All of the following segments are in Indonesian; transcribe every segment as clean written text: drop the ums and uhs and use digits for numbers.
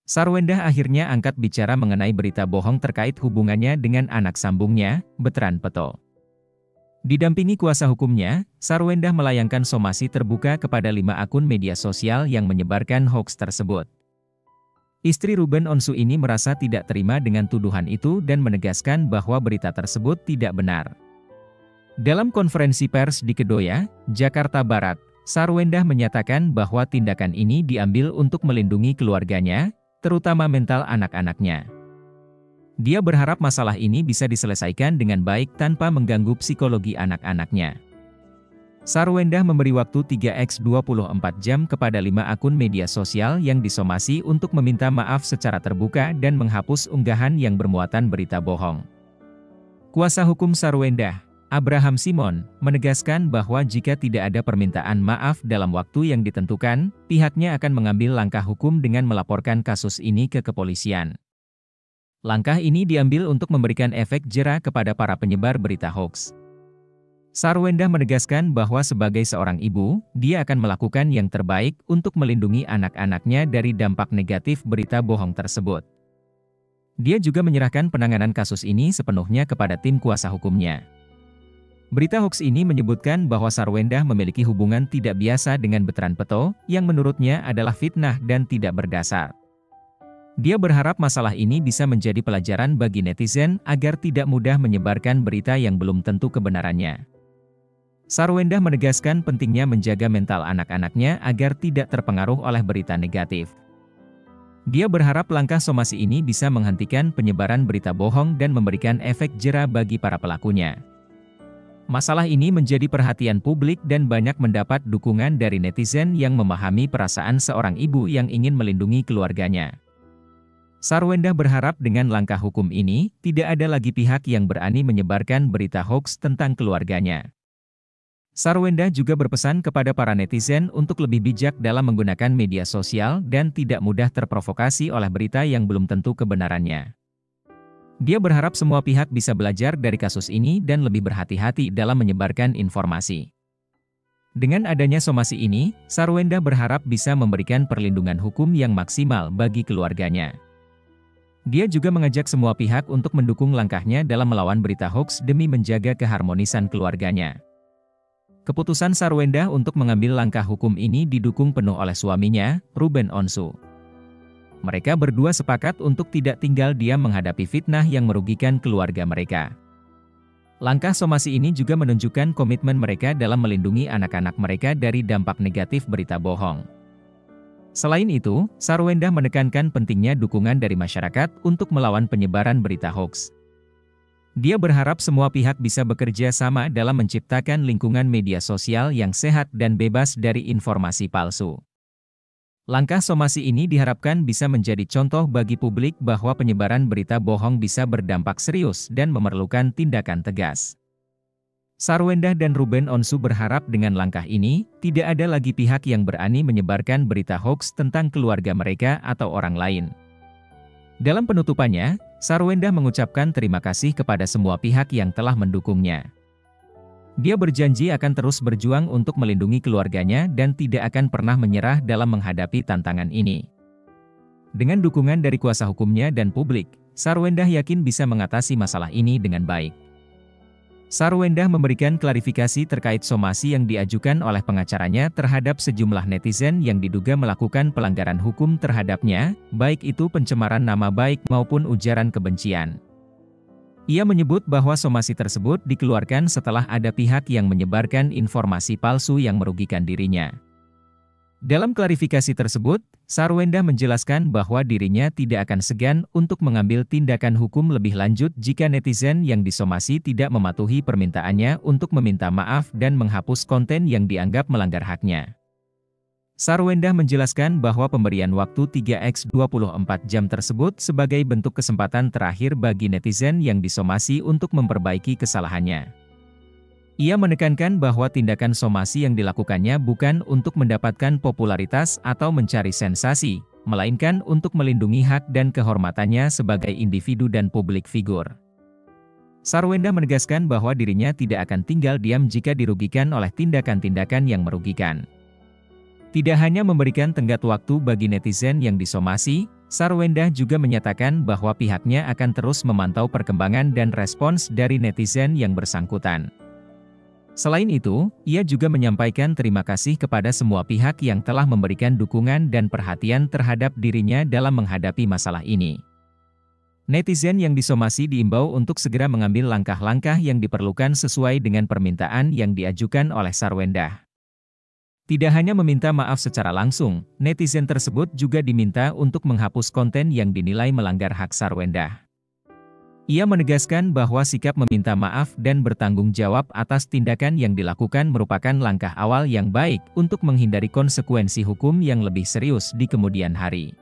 Sarwendah akhirnya angkat bicara mengenai berita bohong terkait hubungannya dengan anak sambungnya, Betran Peto. Didampingi kuasa hukumnya, Sarwendah melayangkan somasi terbuka kepada 5 akun media sosial yang menyebarkan hoaks tersebut. Istri Ruben Onsu ini merasa tidak terima dengan tuduhan itu dan menegaskan bahwa berita tersebut tidak benar. Dalam konferensi pers di Kedoya, Jakarta Barat, Sarwendah menyatakan bahwa tindakan ini diambil untuk melindungi keluarganya, terutama mental anak-anaknya. Dia berharap masalah ini bisa diselesaikan dengan baik tanpa mengganggu psikologi anak-anaknya. Sarwendah memberi waktu 3x24 jam kepada 5 akun media sosial yang disomasi untuk meminta maaf secara terbuka dan menghapus unggahan yang bermuatan berita bohong. Kuasa hukum Sarwendah, Abraham Simon, menegaskan bahwa jika tidak ada permintaan maaf dalam waktu yang ditentukan, pihaknya akan mengambil langkah hukum dengan melaporkan kasus ini ke kepolisian. Langkah ini diambil untuk memberikan efek jera kepada para penyebar berita hoaks. Sarwendah menegaskan bahwa sebagai seorang ibu, dia akan melakukan yang terbaik untuk melindungi anak-anaknya dari dampak negatif berita bohong tersebut. Dia juga menyerahkan penanganan kasus ini sepenuhnya kepada tim kuasa hukumnya. Berita hoaks ini menyebutkan bahwa Sarwendah memiliki hubungan tidak biasa dengan Betran Peto, yang menurutnya adalah fitnah dan tidak berdasar. Dia berharap masalah ini bisa menjadi pelajaran bagi netizen agar tidak mudah menyebarkan berita yang belum tentu kebenarannya. Sarwendah menegaskan pentingnya menjaga mental anak-anaknya agar tidak terpengaruh oleh berita negatif. Dia berharap langkah somasi ini bisa menghentikan penyebaran berita bohong dan memberikan efek jera bagi para pelakunya. Masalah ini menjadi perhatian publik dan banyak mendapat dukungan dari netizen yang memahami perasaan seorang ibu yang ingin melindungi keluarganya. Sarwendah berharap dengan langkah hukum ini, tidak ada lagi pihak yang berani menyebarkan berita hoaks tentang keluarganya. Sarwendah juga berpesan kepada para netizen untuk lebih bijak dalam menggunakan media sosial dan tidak mudah terprovokasi oleh berita yang belum tentu kebenarannya. Dia berharap semua pihak bisa belajar dari kasus ini dan lebih berhati-hati dalam menyebarkan informasi. Dengan adanya somasi ini, Sarwendah berharap bisa memberikan perlindungan hukum yang maksimal bagi keluarganya. Dia juga mengajak semua pihak untuk mendukung langkahnya dalam melawan berita hoaks demi menjaga keharmonisan keluarganya. Keputusan Sarwendah untuk mengambil langkah hukum ini didukung penuh oleh suaminya, Ruben Onsu. Mereka berdua sepakat untuk tidak tinggal diam menghadapi fitnah yang merugikan keluarga mereka. Langkah somasi ini juga menunjukkan komitmen mereka dalam melindungi anak-anak mereka dari dampak negatif berita bohong. Selain itu, Sarwendah menekankan pentingnya dukungan dari masyarakat untuk melawan penyebaran berita hoaks. Dia berharap semua pihak bisa bekerja sama dalam menciptakan lingkungan media sosial yang sehat dan bebas dari informasi palsu. Langkah somasi ini diharapkan bisa menjadi contoh bagi publik bahwa penyebaran berita bohong bisa berdampak serius dan memerlukan tindakan tegas. Sarwendah dan Ruben Onsu berharap dengan langkah ini, tidak ada lagi pihak yang berani menyebarkan berita hoaks tentang keluarga mereka atau orang lain. Dalam penutupannya, Sarwendah mengucapkan terima kasih kepada semua pihak yang telah mendukungnya. Dia berjanji akan terus berjuang untuk melindungi keluarganya dan tidak akan pernah menyerah dalam menghadapi tantangan ini. Dengan dukungan dari kuasa hukumnya dan publik, Sarwendah yakin bisa mengatasi masalah ini dengan baik. Sarwendah memberikan klarifikasi terkait somasi yang diajukan oleh pengacaranya terhadap sejumlah netizen yang diduga melakukan pelanggaran hukum terhadapnya, baik itu pencemaran nama baik maupun ujaran kebencian. Ia menyebut bahwa somasi tersebut dikeluarkan setelah ada pihak yang menyebarkan informasi palsu yang merugikan dirinya. Dalam klarifikasi tersebut, Sarwendah menjelaskan bahwa dirinya tidak akan segan untuk mengambil tindakan hukum lebih lanjut jika netizen yang disomasi tidak mematuhi permintaannya untuk meminta maaf dan menghapus konten yang dianggap melanggar haknya. Sarwendah menjelaskan bahwa pemberian waktu 3x24 jam tersebut sebagai bentuk kesempatan terakhir bagi netizen yang disomasi untuk memperbaiki kesalahannya. Ia menekankan bahwa tindakan somasi yang dilakukannya bukan untuk mendapatkan popularitas atau mencari sensasi, melainkan untuk melindungi hak dan kehormatannya sebagai individu dan publik figur. Sarwendah menegaskan bahwa dirinya tidak akan tinggal diam jika dirugikan oleh tindakan-tindakan yang merugikan. Tidak hanya memberikan tenggat waktu bagi netizen yang disomasi, Sarwendah juga menyatakan bahwa pihaknya akan terus memantau perkembangan dan respons dari netizen yang bersangkutan. Selain itu, ia juga menyampaikan terima kasih kepada semua pihak yang telah memberikan dukungan dan perhatian terhadap dirinya dalam menghadapi masalah ini. Netizen yang disomasi diimbau untuk segera mengambil langkah-langkah yang diperlukan sesuai dengan permintaan yang diajukan oleh Sarwendah. Tidak hanya meminta maaf secara langsung, netizen tersebut juga diminta untuk menghapus konten yang dinilai melanggar hak Sarwendah. Ia menegaskan bahwa sikap meminta maaf dan bertanggung jawab atas tindakan yang dilakukan merupakan langkah awal yang baik untuk menghindari konsekuensi hukum yang lebih serius di kemudian hari.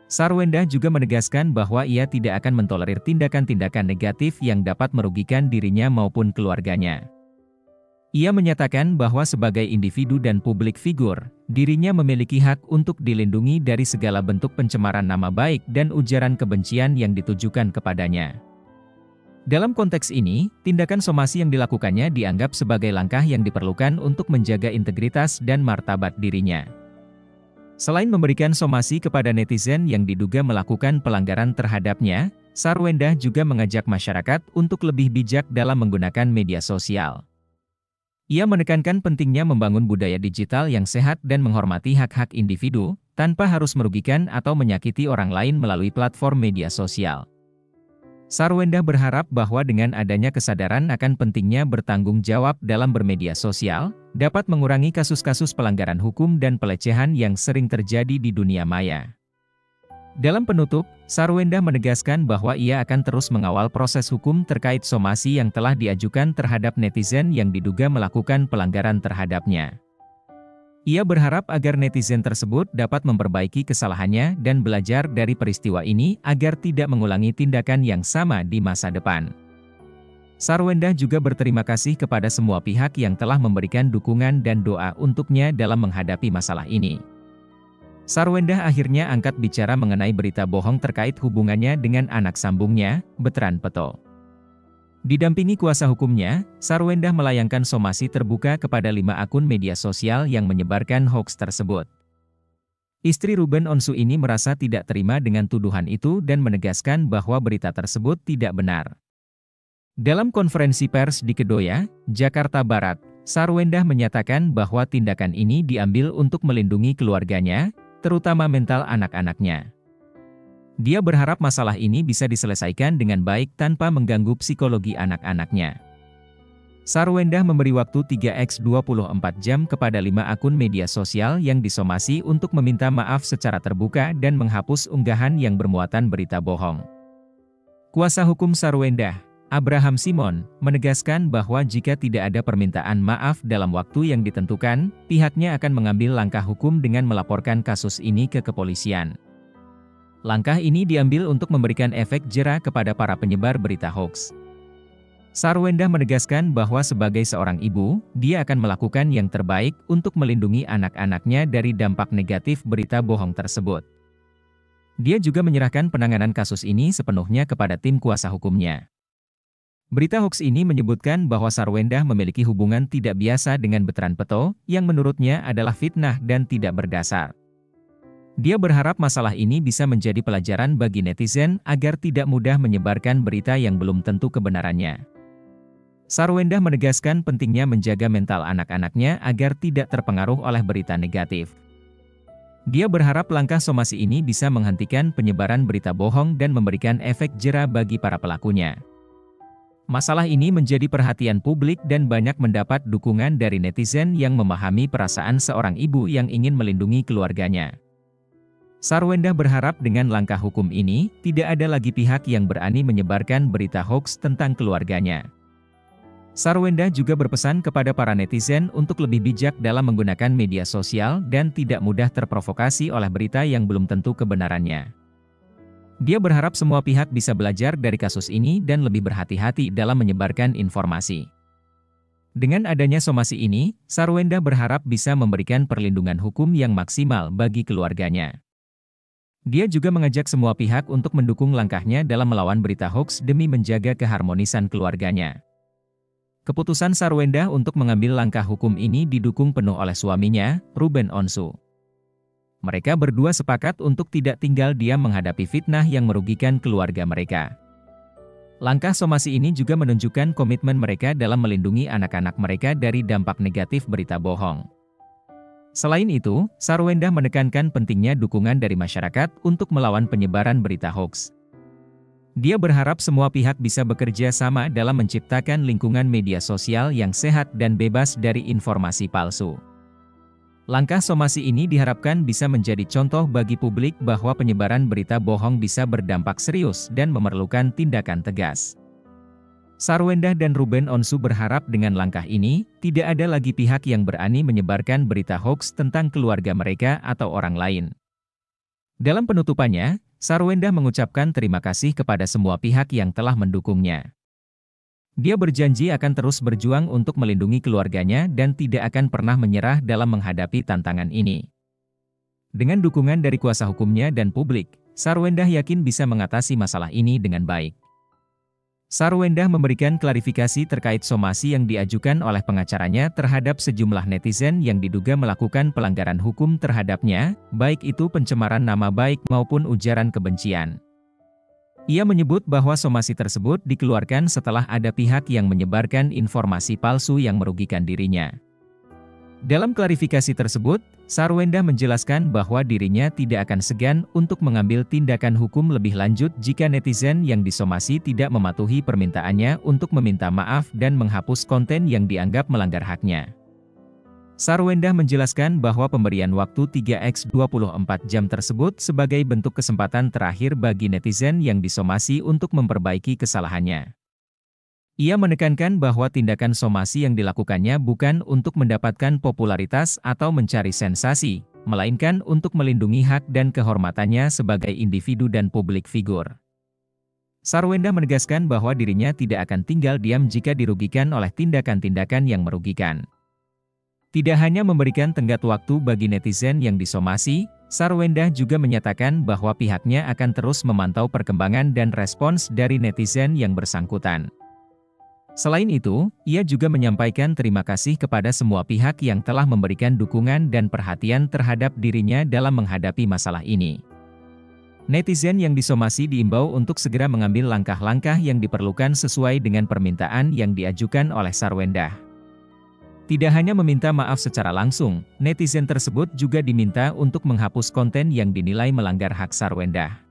Sarwendah juga menegaskan bahwa ia tidak akan mentolerir tindakan-tindakan negatif yang dapat merugikan dirinya maupun keluarganya. Ia menyatakan bahwa sebagai individu dan publik figur, dirinya memiliki hak untuk dilindungi dari segala bentuk pencemaran nama baik dan ujaran kebencian yang ditujukan kepadanya. Dalam konteks ini, tindakan somasi yang dilakukannya dianggap sebagai langkah yang diperlukan untuk menjaga integritas dan martabat dirinya. Selain memberikan somasi kepada netizen yang diduga melakukan pelanggaran terhadapnya, Sarwendah juga mengajak masyarakat untuk lebih bijak dalam menggunakan media sosial. Ia menekankan pentingnya membangun budaya digital yang sehat dan menghormati hak-hak individu, tanpa harus merugikan atau menyakiti orang lain melalui platform media sosial. Sarwendah berharap bahwa dengan adanya kesadaran akan pentingnya bertanggung jawab dalam bermedia sosial, dapat mengurangi kasus-kasus pelanggaran hukum dan pelecehan yang sering terjadi di dunia maya. Dalam penutup, Sarwendah menegaskan bahwa ia akan terus mengawal proses hukum terkait somasi yang telah diajukan terhadap netizen yang diduga melakukan pelanggaran terhadapnya. Ia berharap agar netizen tersebut dapat memperbaiki kesalahannya dan belajar dari peristiwa ini agar tidak mengulangi tindakan yang sama di masa depan. Sarwendah juga berterima kasih kepada semua pihak yang telah memberikan dukungan dan doa untuknya dalam menghadapi masalah ini. Sarwendah akhirnya angkat bicara mengenai berita bohong terkait hubungannya dengan anak sambungnya, Betran Peto. Didampingi kuasa hukumnya, Sarwendah melayangkan somasi terbuka kepada 5 akun media sosial yang menyebarkan hoaks tersebut. Istri Ruben Onsu ini merasa tidak terima dengan tuduhan itu dan menegaskan bahwa berita tersebut tidak benar. Dalam konferensi pers di Kedoya, Jakarta Barat, Sarwendah menyatakan bahwa tindakan ini diambil untuk melindungi keluarganya, terutama mental anak-anaknya. Dia berharap masalah ini bisa diselesaikan dengan baik tanpa mengganggu psikologi anak-anaknya. Sarwendah memberi waktu 3x24 jam kepada 5 akun media sosial yang disomasi untuk meminta maaf secara terbuka dan menghapus unggahan yang bermuatan berita bohong. Kuasa hukum Sarwendah, Abraham Simon, menegaskan bahwa jika tidak ada permintaan maaf dalam waktu yang ditentukan, pihaknya akan mengambil langkah hukum dengan melaporkan kasus ini ke kepolisian. Langkah ini diambil untuk memberikan efek jera kepada para penyebar berita hoaks. Sarwendah menegaskan bahwa sebagai seorang ibu, dia akan melakukan yang terbaik untuk melindungi anak-anaknya dari dampak negatif berita bohong tersebut. Dia juga menyerahkan penanganan kasus ini sepenuhnya kepada tim kuasa hukumnya. Berita hoaks ini menyebutkan bahwa Sarwendah memiliki hubungan tidak biasa dengan Betran Peto, yang menurutnya adalah fitnah dan tidak berdasar. Dia berharap masalah ini bisa menjadi pelajaran bagi netizen agar tidak mudah menyebarkan berita yang belum tentu kebenarannya. Sarwendah menegaskan pentingnya menjaga mental anak-anaknya agar tidak terpengaruh oleh berita negatif. Dia berharap langkah somasi ini bisa menghentikan penyebaran berita bohong dan memberikan efek jera bagi para pelakunya. Masalah ini menjadi perhatian publik dan banyak mendapat dukungan dari netizen yang memahami perasaan seorang ibu yang ingin melindungi keluarganya. Sarwendah berharap dengan langkah hukum ini, tidak ada lagi pihak yang berani menyebarkan berita hoaks tentang keluarganya. Sarwendah juga berpesan kepada para netizen untuk lebih bijak dalam menggunakan media sosial dan tidak mudah terprovokasi oleh berita yang belum tentu kebenarannya. Dia berharap semua pihak bisa belajar dari kasus ini dan lebih berhati-hati dalam menyebarkan informasi. Dengan adanya somasi ini, Sarwendah berharap bisa memberikan perlindungan hukum yang maksimal bagi keluarganya. Dia juga mengajak semua pihak untuk mendukung langkahnya dalam melawan berita hoaks demi menjaga keharmonisan keluarganya. Keputusan Sarwendah untuk mengambil langkah hukum ini didukung penuh oleh suaminya, Ruben Onsu. Mereka berdua sepakat untuk tidak tinggal diam menghadapi fitnah yang merugikan keluarga mereka. Langkah somasi ini juga menunjukkan komitmen mereka dalam melindungi anak-anak mereka dari dampak negatif berita bohong. Selain itu, Sarwendah menekankan pentingnya dukungan dari masyarakat untuk melawan penyebaran berita hoaks. Dia berharap semua pihak bisa bekerja sama dalam menciptakan lingkungan media sosial yang sehat dan bebas dari informasi palsu. Langkah somasi ini diharapkan bisa menjadi contoh bagi publik bahwa penyebaran berita bohong bisa berdampak serius dan memerlukan tindakan tegas. Sarwendah dan Ruben Onsu berharap dengan langkah ini, tidak ada lagi pihak yang berani menyebarkan berita hoaks tentang keluarga mereka atau orang lain. Dalam penutupannya, Sarwendah mengucapkan terima kasih kepada semua pihak yang telah mendukungnya. Dia berjanji akan terus berjuang untuk melindungi keluarganya dan tidak akan pernah menyerah dalam menghadapi tantangan ini. Dengan dukungan dari kuasa hukumnya dan publik, Sarwendah yakin bisa mengatasi masalah ini dengan baik. Sarwendah memberikan klarifikasi terkait somasi yang diajukan oleh pengacaranya terhadap sejumlah netizen yang diduga melakukan pelanggaran hukum terhadapnya, baik itu pencemaran nama baik maupun ujaran kebencian. Ia menyebut bahwa somasi tersebut dikeluarkan setelah ada pihak yang menyebarkan informasi palsu yang merugikan dirinya. Dalam klarifikasi tersebut, Sarwendah menjelaskan bahwa dirinya tidak akan segan untuk mengambil tindakan hukum lebih lanjut jika netizen yang disomasi tidak mematuhi permintaannya untuk meminta maaf dan menghapus konten yang dianggap melanggar haknya. Sarwendah menjelaskan bahwa pemberian waktu 3x24 jam tersebut sebagai bentuk kesempatan terakhir bagi netizen yang disomasi untuk memperbaiki kesalahannya. Ia menekankan bahwa tindakan somasi yang dilakukannya bukan untuk mendapatkan popularitas atau mencari sensasi, melainkan untuk melindungi hak dan kehormatannya sebagai individu dan publik figur. Sarwendah menegaskan bahwa dirinya tidak akan tinggal diam jika dirugikan oleh tindakan-tindakan yang merugikan. Tidak hanya memberikan tenggat waktu bagi netizen yang disomasi, Sarwendah juga menyatakan bahwa pihaknya akan terus memantau perkembangan dan respons dari netizen yang bersangkutan. Selain itu, ia juga menyampaikan terima kasih kepada semua pihak yang telah memberikan dukungan dan perhatian terhadap dirinya dalam menghadapi masalah ini. Netizen yang disomasi diimbau untuk segera mengambil langkah-langkah yang diperlukan sesuai dengan permintaan yang diajukan oleh Sarwendah. Tidak hanya meminta maaf secara langsung, netizen tersebut juga diminta untuk menghapus konten yang dinilai melanggar hak Sarwendah.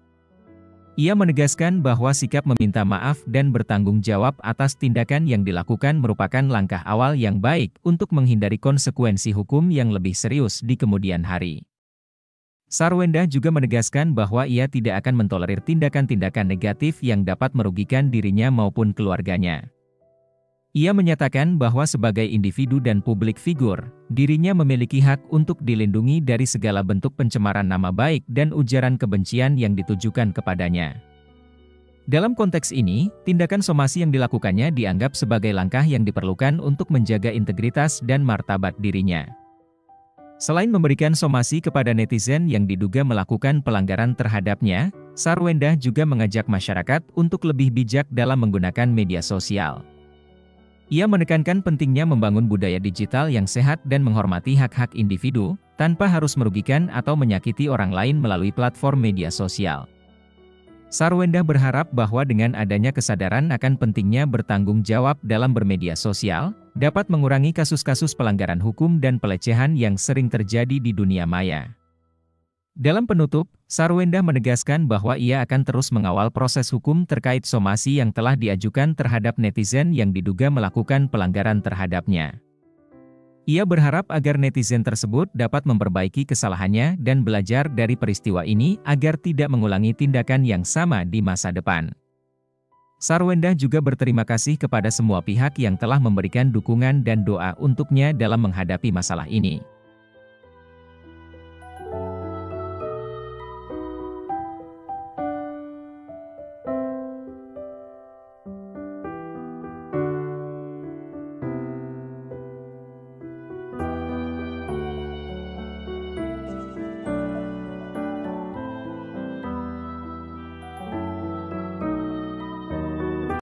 Ia menegaskan bahwa sikap meminta maaf dan bertanggung jawab atas tindakan yang dilakukan merupakan langkah awal yang baik untuk menghindari konsekuensi hukum yang lebih serius di kemudian hari. Sarwendah juga menegaskan bahwa ia tidak akan mentolerir tindakan-tindakan negatif yang dapat merugikan dirinya maupun keluarganya. Ia menyatakan bahwa sebagai individu dan publik figur, dirinya memiliki hak untuk dilindungi dari segala bentuk pencemaran nama baik dan ujaran kebencian yang ditujukan kepadanya. Dalam konteks ini, tindakan somasi yang dilakukannya dianggap sebagai langkah yang diperlukan untuk menjaga integritas dan martabat dirinya. Selain memberikan somasi kepada netizen yang diduga melakukan pelanggaran terhadapnya, Sarwendah juga mengajak masyarakat untuk lebih bijak dalam menggunakan media sosial. Ia menekankan pentingnya membangun budaya digital yang sehat dan menghormati hak-hak individu, tanpa harus merugikan atau menyakiti orang lain melalui platform media sosial. Sarwendah berharap bahwa dengan adanya kesadaran akan pentingnya bertanggung jawab dalam bermedia sosial, dapat mengurangi kasus-kasus pelanggaran hukum dan pelecehan yang sering terjadi di dunia maya. Dalam penutup, Sarwendah menegaskan bahwa ia akan terus mengawal proses hukum terkait somasi yang telah diajukan terhadap netizen yang diduga melakukan pelanggaran terhadapnya. Ia berharap agar netizen tersebut dapat memperbaiki kesalahannya dan belajar dari peristiwa ini agar tidak mengulangi tindakan yang sama di masa depan. Sarwendah juga berterima kasih kepada semua pihak yang telah memberikan dukungan dan doa untuknya dalam menghadapi masalah ini.